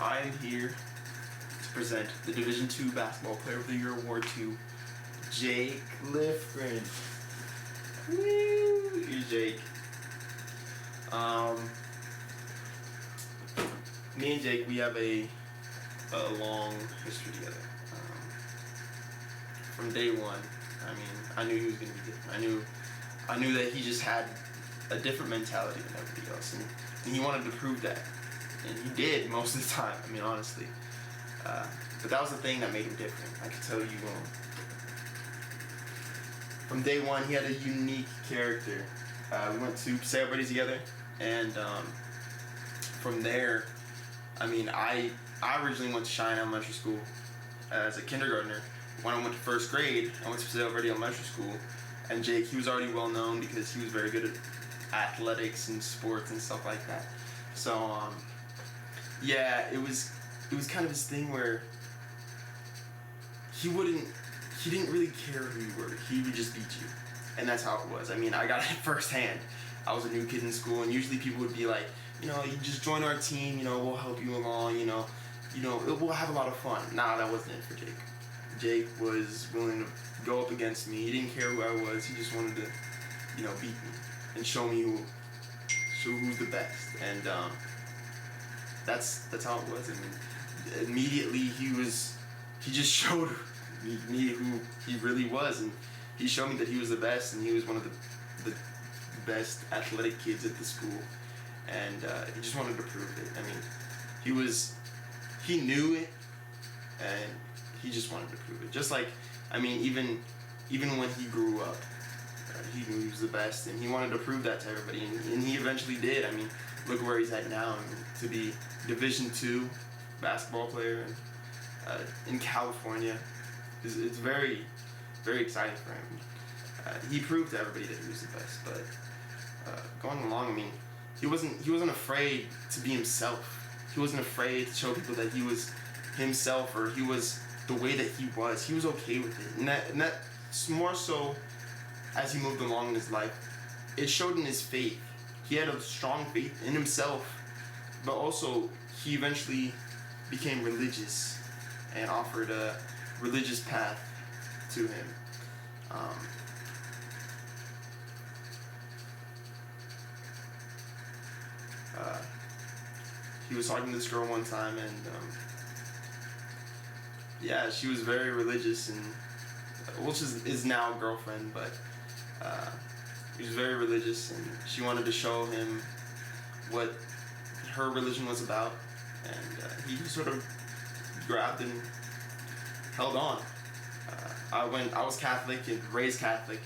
I am here to present the Division II Basketball Player of the Year award to Jake Lifgren. Woo! Here's Jake. Me and Jake, we have a long history together. From day one, I knew he was going to be good. I knew that he just had a different mentality than everybody else, and he wanted to prove that, and he did most of the time. Honestly, but that was the thing that made him different. I can tell you, from day one, he had a unique character. We went to Passaic Buddies together, and from there, I originally went to Cheyenne Elementary School as a kindergartner. When I went to first grade, I went to Passaic Buddies Elementary School, and Jake, he was already well known because he was very good at athletics and sports and stuff like that. So yeah, it was kind of this thing where he didn't really care who you were. He would just beat you, and that's how it was. I got it firsthand. I was a new kid in school, and usually people would be like, you just join our team, we'll help you along, we'll have a lot of fun. Nah, that wasn't it for Jake. Jake was willing to go up against me. He didn't care who I was. He just wanted to, beat me and show me who's the best. And that's how it was. Immediately he just showed me who he really was, and he showed me that he was the best, and he was one of the best athletic kids at the school, and he just wanted to prove it. He knew it, and he just wanted to prove it. Just like, even when he grew up, he knew he was the best, and he wanted to prove that to everybody, and he eventually did. Look where he's at now, to be Division II basketball player in California. It's very, very exciting for him. He proved to everybody that he was the best, but going along, he wasn't afraid to be himself. He wasn't afraid to show people that he was himself, or he was the way that he was. He was okay with it, and that's more so as he moved along in his life. It showed in his faith. He had a strong faith in himself, but also he eventually became religious and offered a religious path to him. He was talking to this girl one time, and yeah, she was very religious, and which is now a girlfriend, but he was very religious, and she wanted to show him what her religion was about, and he sort of grabbed and held on. I was Catholic and raised Catholic,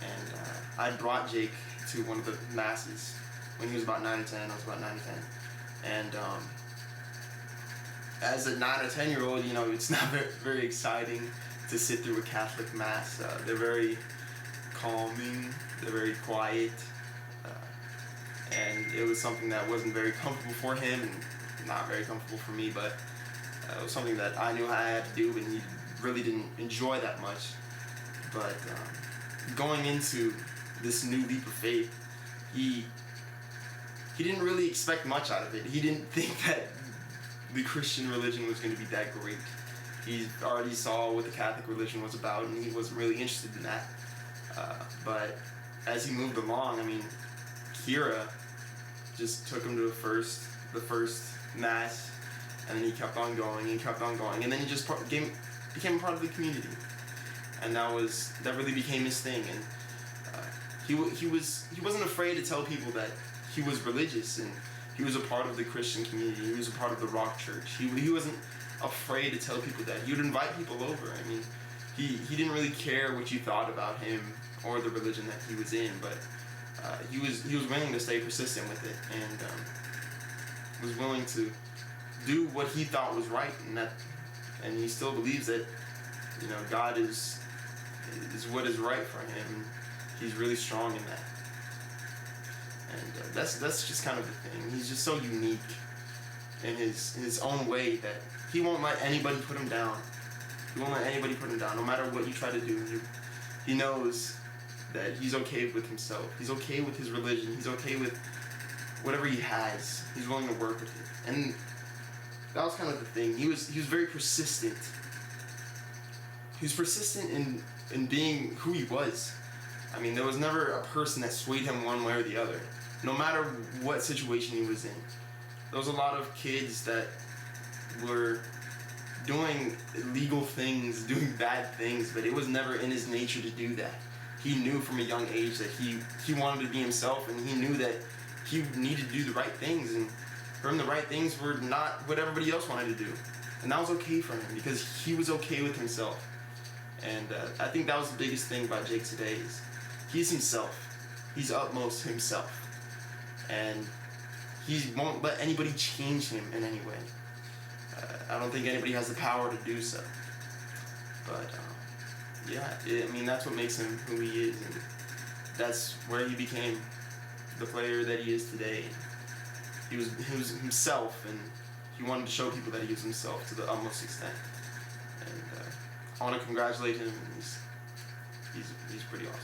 and I brought Jake to one of the masses when he was about 9 or 10. I was about 9 or 10, and as a 9 or 10-year-old, it's not very, very exciting to sit through a Catholic mass. They're very calming, they're very quiet, and it was something that wasn't very comfortable for him and not very comfortable for me, but it was something that I knew I had to do, and he really didn't enjoy that much. But going into this new leap of faith, he didn't really expect much out of it. He didn't think that the Christian religion was going to be that great. He already saw what the Catholic religion was about, and he wasn't really interested in that. But as he moved along, Kira just took him to the first mass, and then he kept on going and then he just became a part of the community, and that really became his thing. And he wasn't afraid to tell people that he was religious, and he was a part of the Christian community. He was a part of the Rock Church. He wasn't afraid to tell people that. He would invite people over. He didn't really care what you thought about him or the religion that he was in, but he was willing to stay persistent with it, and was willing to do what he thought was right, and he still believes that God is what is right for him, and he's really strong in that. And that's just kind of the thing. He's just so unique in his own way that he won't let anybody put him down. He won't let anybody put him down, no matter what you try to do. He knows that he's okay with himself. He's okay with his religion. He's okay with whatever he has. He's willing to work with it. And that was kind of the thing. He was very persistent. He was persistent in being who he was. I mean, there was never a person that swayed him one way or the other, no matter what situation he was in. There was a lot of kids that were doing illegal things, doing bad things, but it was never in his nature to do that. He knew from a young age that he wanted to be himself, and he knew that he needed to do the right things, and for him the right things were not what everybody else wanted to do. And that was okay for him because he was okay with himself. And I think that was the biggest thing about Jake today is he's himself. He's utmost himself. And he won't let anybody change him in any way. I don't think anybody has the power to do so. But I mean, that's what makes him who he is, and that's where he became the player that he is today. He was himself, and he wanted to show people that he was himself to the utmost extent. And I want to congratulate him. He's pretty awesome.